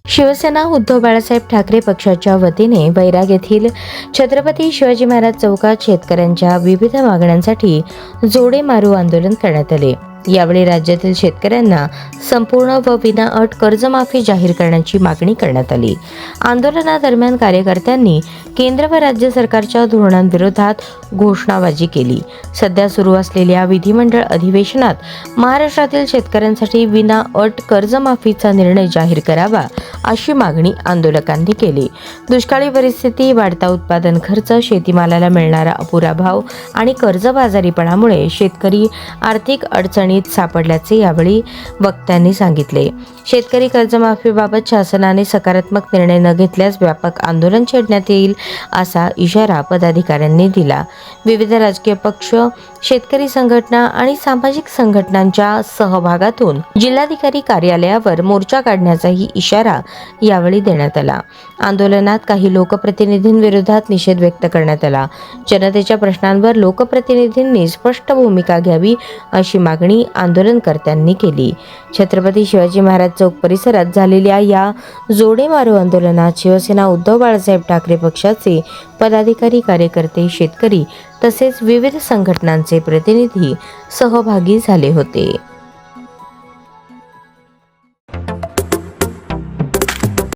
शिवसेना उद्धव बाळासाहेब ठाकरे पक्षाच्या वतीने वैराग येथील छत्रपती शिवाजी महाराज चौकात शेतकऱ्यांच्या विविध मागण्यांसाठी जोडे मारू आंदोलन करण्यात आले। यावेळी राज्यातील शेतकऱ्यांना संपूर्ण व विनाअट कर्जमाफी जाहीर करण्याची मागणी करण्यात आली। आंदोलनादरम्यान कार्यकर्त्यांनी केंद्र व राज्य सरकारच्या धोरणांविरोधात घोषणाबाजी केली। सध्या सुरू असलेल्या विधिमंडळ अधिवेशनात महाराष्ट्रातील शेतकऱ्यांसाठी विनाअट कर्जमाफीचा निर्णय जाहीर करावा अशी मागणी आंदोलकांनी केली। दुष्काळी परिस्थिती, वाढता उत्पादन खर्च, शेतीमालाला मिळणारा अपुरा भाव आणि कर्जबाजारीपणामुळे शेतकरी आर्थिक अडचणीत सापडल्याचे यावेळी वक्त्यांनी सांगितले। शेतकरी कर्जमाफीबाबत शासनाने सकारात्मक निर्णय न घेतल्यास व्यापक आंदोलन छेडण्यात येईल असा इशारा पदाधिकाऱ्यांनी दिला। विविध राजकीय पक्ष, शेतकरी संघटना आणि सामाजिक संघटनांच्या सहभागातून जिल्हाधिकारी कार्यालयावर मोर्चा काढण्याचाही इशारा यावेळी देण्यात आला। आंदोलनात काही लोकप्रतिनिधींविरोधात निषेध व्यक्त करण्यात आला। जनतेच्या प्रश्नांवर लोकप्रतिनिधींनी स्पष्ट भूमिका घ्यावी अशी मागणी आंदोलनकर्त्यांनी केली। छत्रपती शिवाजी महाराज चौक परिसरात झालेल्या या जोडे मारू आंदोलनात शिवसेना उद्धव बाळासाहेब ठाकरे पक्षाचे पदाधिकारी, कार्यकर्ते, शेतकरी तसेच विविध संघटनांचे प्रतिनिधी सहभागी झाले होते।